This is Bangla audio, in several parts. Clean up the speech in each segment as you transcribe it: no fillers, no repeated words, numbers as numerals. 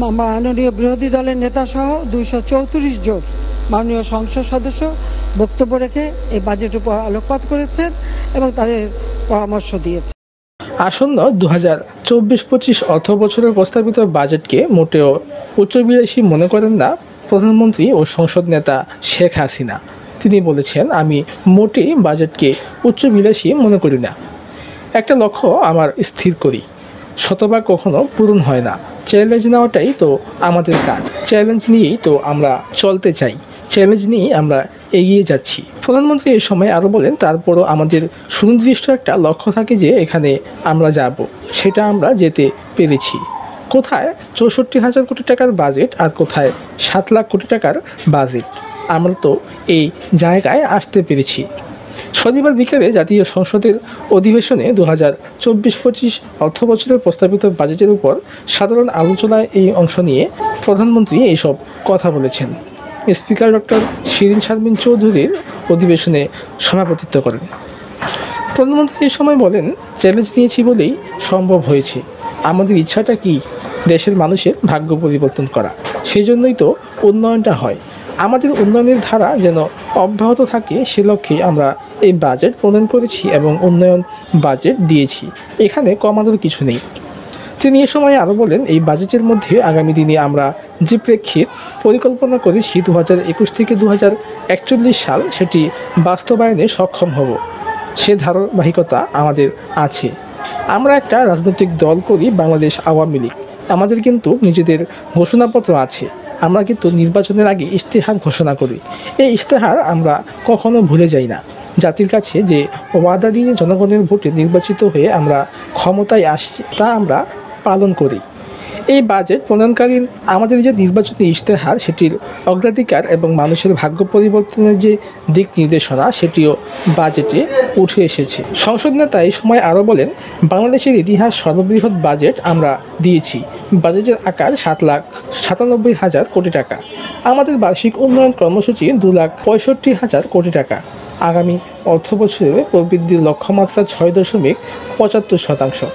মাননীয় বিরোধী দলের নেতা সহ 234 জন মাননীয় সংসদ সদস্য বক্তব্য রেখে এই বাজেটের উপর আলোকপাত করেছেন এবং তাদের পরামর্শ দিয়েছেন। আসন্ন 2024-25 অর্থ বছরের প্রস্তাবিত বাজেটকে মোটেও উচ্চবিলাসী মনে করেন না প্রধানমন্ত্রী ও সংসদ নেতা শেখ হাসিনা। তিনি বলেছেন, আমি মোটেই বাজেটকে উচ্চবিলাসী মনে করি না। একটা লক্ষ্য আমার স্থির করি, শতভাগ কখনো পূরণ হয় না। চ্যালেঞ্জ নেওয়াটাই তো আমাদের কাজ, চ্যালেঞ্জ নিয়েই তো আমরা চলতে চাই, চ্যালেঞ্জ নিয়েই আমরা এগিয়ে যাচ্ছি। প্রধানমন্ত্রী এই সময় আরও বলেন, তারপরও আমাদের সুনির্দিষ্ট একটা লক্ষ্য থাকে যে এখানে আমরা যাব, সেটা আমরা যেতে পেরেছি। কোথায় 64,000 কোটি টাকার বাজেট আর কোথায় 7 লাখ কোটি টাকার বাজেট, আমরা তো এই জায়গায় আসতে পেরেছি। শনিবার বিকেলে জাতীয় সংসদের অধিবেশনে 2024-25 অর্থ বছরের প্রস্তাবিত বাজেটের উপর সাধারণ আলোচনায় এই অংশ নিয়ে প্রধানমন্ত্রী এইসব কথা বলেছেন। স্পিকার ডক্টর শিরিন শারমিন চৌধুরীর অধিবেশনে সভাপতিত্ব করেন। প্রধানমন্ত্রী এই সময় বলেন, চ্যালেঞ্জ নিয়েছি বলেই সম্ভব হয়েছে। আমাদের ইচ্ছাটা কি? দেশের মানুষের ভাগ্য পরিবর্তন করা। সেই জন্যই তো উন্নয়নটা হয়। আমাদের উন্নয়নের ধারা যেন অব্যাহত থাকে, সে লক্ষ্যে আমরা এই বাজেট প্রণয়ন করেছি এবং উন্নয়ন বাজেট দিয়েছি। এখানে কমানোর কিছু নেই। তিনি এ সময় আরও বলেন, এই বাজেটের মধ্যে আগামী দিনে আমরা যে প্রেক্ষিত পরিকল্পনা করেছি 2021 থেকে 2041 সাল, সেটি বাস্তবায়নে সক্ষম হব। সে ধারাবাহিকতা আমাদের আছে। আমরা একটা রাজনৈতিক দল করি, বাংলাদেশ আওয়ামী লীগ। আমাদের কিন্তু নিজেদের ঘোষণাপত্র আছে। আমরা কিন্তু নির্বাচনের আগে ইশতেহার ঘোষণা করি। এই ইশতেহার আমরা কখনো ভুলে যাই না। জাতির কাছে যে ওয়াদা দিয়ে জনগণের ভোটে নির্বাচিত হয়ে আমরা ক্ষমতায় আসছি, তা আমরা পালন করি। এই বাজেট প্রণয়নকালীন আমাদের যে নির্বাচনী ইশতেহার, সেটির অগ্রাধিকার এবং মানুষের ভাগ্য পরিবর্তনের যে দিক নির্দেশনা, সেটিও বাজেটে উঠে এসেছে। সংসদ নেতা এই সময় আরও বলেন, বাংলাদেশের ইতিহাস সর্ববৃহৎ বাজেট আমরা দিয়েছি। বাজেটের আকার 7,97,000 কোটি টাকা। আমাদের বার্ষিক উন্নয়ন কর্মসূচি 2,65,000 কোটি টাকা। আগামী অর্থ বছরে প্রবৃদ্ধির লক্ষ্যমাত্রা 6.75%।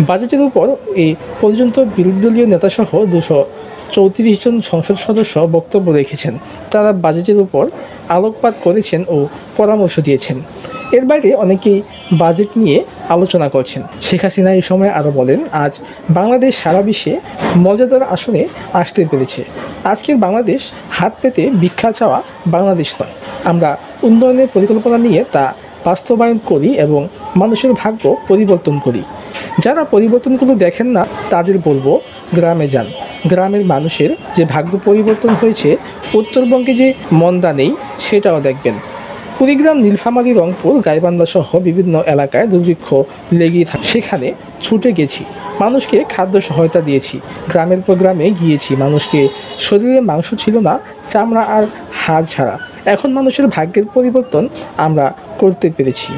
বাজেটের উপর এই পর্যন্ত বিরোধী দলীয় নেতাসহ 234 জন সংসদ সদস্য বক্তব্য রেখেছেন। তারা বাজেটের উপর আলোকপাত করেছেন ও পরামর্শ দিয়েছেন। এর বাইরে অনেকেই বাজেট নিয়ে আলোচনা করছেন। শেখ হাসিনা এই সময় আরও বলেন, আজ বাংলাদেশ সারা বিশ্বে মর্যাদার আসনে আসতে পেরেছে। আজকের বাংলাদেশ হাত পেতে ভিক্ষা চাওয়া বাংলাদেশ নয়। আমরা উন্নয়নের পরিকল্পনা নিয়ে তা বাস্তবায়ন করি এবং মানুষের ভাগ্য পরিবর্তন করি। যারা পরিবর্তনগুলো দেখেন না, তাদের বলবো, গ্রামে যান। গ্রামের মানুষের যে ভাগ্য পরিবর্তন হয়েছে, উত্তরবঙ্গে যে মন্দা নেই, সেটাও দেখবেন। কুড়িগ্রাম, নীলফামারী, রংপুর, গাইবান্ধা সহ বিভিন্ন এলাকায় দুর্ভিক্ষ লেগেই থাকে। সেখানে ছুটে গেছি, মানুষকে খাদ্য সহায়তা দিয়েছি। গ্রামের পর গ্রামে গিয়েছি, মানুষকে শরীরে মাংস ছিল না, চামড়া আর হাড় ছাড়া। এখন মানুষের ভাগ্যের পরিবর্তন আমরা করতে পেরেছি।